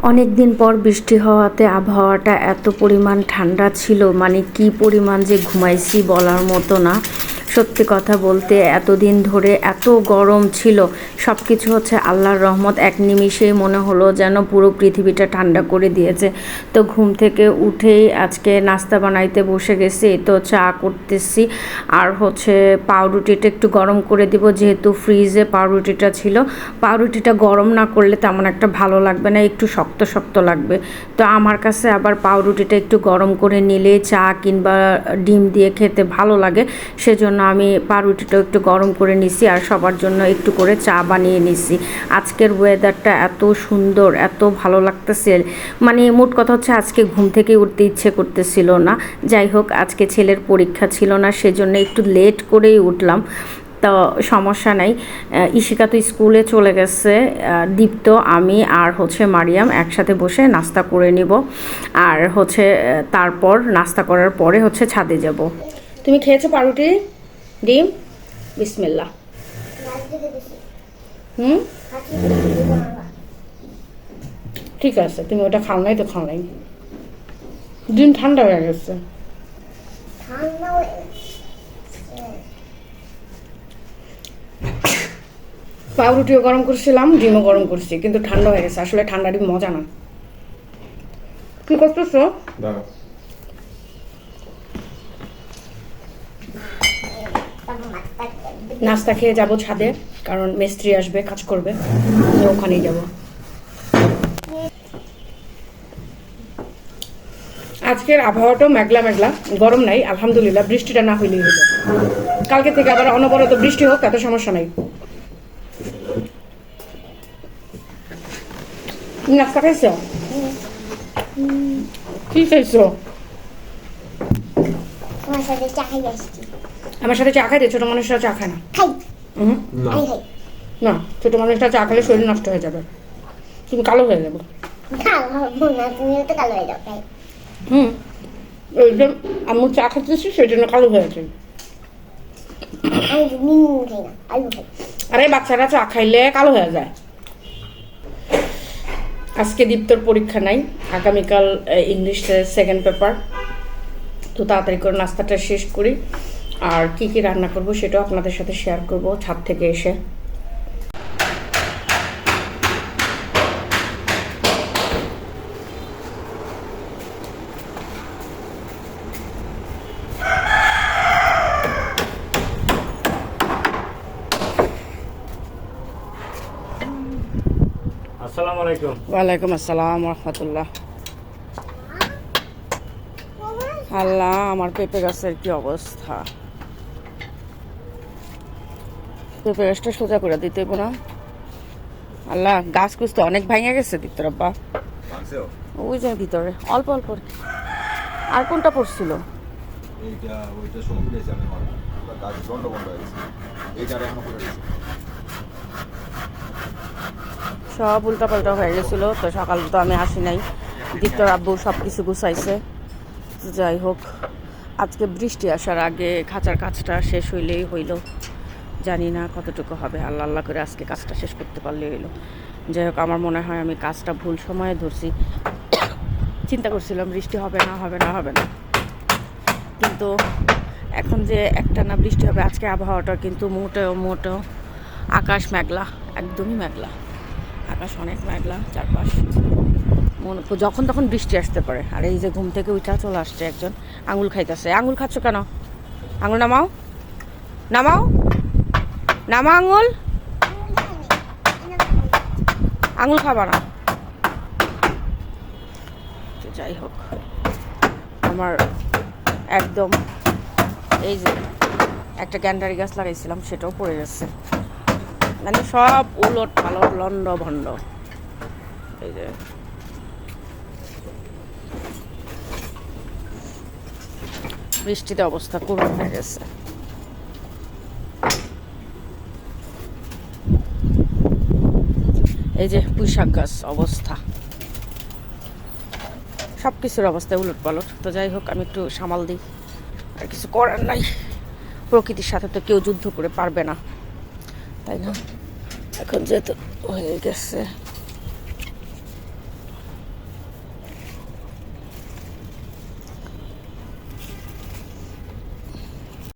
অনেক দিন পর বৃষ্টি হওয়াতে আবহাওয়াটা এত পরিমাণ ঠান্ডা ছিল, মানে কি পরিমাণ যে ঘুমাইছি বলার মতো না। সত্যি কথা বলতে এতদিন ধরে এত গরম ছিল, সব কিছু হচ্ছে আল্লাহর রহমত। এক নিমিষেই মনে হলো যেন পুরো পৃথিবীটা ঠান্ডা করে দিয়েছে। তো ঘুম থেকে উঠেই আজকে নাস্তা বানাইতে বসে গেছি, তো চা করতেছি। আর হচ্ছে পাউরুটিটা একটু গরম করে দিব, যেহেতু ফ্রিজে পাউরুটিটা ছিল। পাউরুটিটা গরম না করলে তেমন একটা ভালো লাগবে না, একটু শক্ত শক্ত লাগবে। তো আমার কাছে আবার পাউরুটিটা একটু গরম করে নিলে চা কিংবা ডিম দিয়ে খেতে ভালো লাগে, সেজন্য আমি পাউরুটিটা একটু গরম করে নিছি আর সবার জন্য একটু করে চা বানিয়ে নিছি। আজকের ওয়েদারটা এত সুন্দর, এত ভালো লাগতেছে, মানে মোট কথা হচ্ছে আজকে ঘুম থেকে উঠতে ইচ্ছে করতেছিল না। যাই হোক, আজকে ছেলের পরীক্ষা ছিল না, সেজন্য একটু লেট করেই উঠলাম। তো সমস্যা নাই। ইশিকা তো স্কুলে চলে গেছে, দীপ্ত, আমি আর হচ্ছে মারিয়াম একসাথে বসে নাস্তা করে নিব। আর হচ্ছে তারপর নাস্তা করার পরে হচ্ছে ছাদে যাব। তুমি খেয়েছো পাউরুটি ডিম? বিসমিল্লাহ। হুম, ঠিক আছে, তুমি ওটা খাও নাই তো খাও নাই। ডিম ঠান্ডা হয়ে গেছে। পাউরুটিও গরম করছিলাম, ডিমও গরম করছি, কিন্তু ঠান্ডা হয়ে গেছে। আসলে ঠান্ডা ডিম মজা না। কি করতেছো? নাস্তা খেয়ে যাব ছাদে, কারণ মিস্ত্রি আসবে, কাজ করবে, ওখানেই যাব। আজকের আবহাওয়াটাও মেঘলা মেঘলা, গরম নাই আলহামদুলিল্লাহ। বৃষ্টিটা না হইলেই হলো। কালকে থেকে আবার অনবরত বৃষ্টি হোক, এত সমস্যা নাই। নাস্তা খাইছো? কি খাইছো? আমার সাথে চা খাই। ছোট মানুষরা চা খায় না। না, ছোট মানুষরা চা খেলে শরীর নষ্ট হয়ে যাবে, তুমি কালো হয়ে যাবে। এই যে আমি চা খাচ্ছি, সেই জন্য কালো হয়েছে। আরে বাচ্চারা চা খাইলে কালো হয়ে যায়। আজকে দীপ্তর পরীক্ষা নাই, আগামীকাল ইংলিশের সেকেন্ড পেপার। তো তাড়াতাড়ি করে নাস্তাটা শেষ করি, আর কি কি রান্না করব সেটাও আপনাদের সাথে শেয়ার করব ছাদ থেকে এসে। আসসালামু আলাইকুম। ওয়ালাইকুম আসসালাম রহমতুল্লাহ। আল্লাহ, আমার পেঁপে গাছের কি অবস্থা! পেঁপে গাছটা সোজা করে দিতে না। আল্লাহ, গাছ কুছ তো অনেক ভাঙে গেছে দিতে আব্বা। ওই যে ভিতরে অল্প অল্প। আর কোনটা পড়ছিল? সব উল্টাপাল্টা হয়ে গেছিল, তো সকালে তো আমি আসি নাই। দীপ্তর আব্বু সব কিছু গুছাইছে। যাই হোক, আজকে বৃষ্টি আসার আগে খাঁচার কাজটা শেষ হইলেই হইল। জানি না কতটুকু হবে, আল্লাহ আল্লাহ করে আজকে কাজটা শেষ করতে পারলে হইলো। যাই হোক, আমার মনে হয় আমি কাজটা ভুল সময়ে ধরছি। চিন্তা করছিলাম বৃষ্টি হবে না হবে না হবে না, কিন্তু এখন যে একটা না বৃষ্টি হবে। আজকে আবহাওয়াটা কিন্তু মোটেও আকাশ মেঘলা, একদমই মেঘলা। আকাশ অনেক মেঘলা, চারপাশ যখন তখন বৃষ্টি আসতে পারে। আর এই যে ঘুম থেকে উঠা চলে আসছে একজন, আঙুল খাইতেছে। আঙুল খাচ্ছ কেন? আঙুল নামাও, নামাও, নামা আঙুল। আঙুল খাবা না। যাই হোক, আমার একদম এই যে একটা গ্যান্ডারি গাছ লাগাইছিলাম, সেটাও পড়ে গেছে। মানে সব উলট পালট, লন্ড ভন্ড। এই যে বৃষ্টিতে অবস্থা করুণ হয়ে গেছে। এই যে পুঁইশাক গাছ অবস্থা, সব কিছুর অবস্থায় উলট পালট। তো যাই হোক, আমি একটু সামাল দিই, আর কিছু করার নাই। প্রকৃতির সাথে তো কেউ যুদ্ধ করে পারবে না, তাই না? এখন যেহেতু হয়ে গেছে।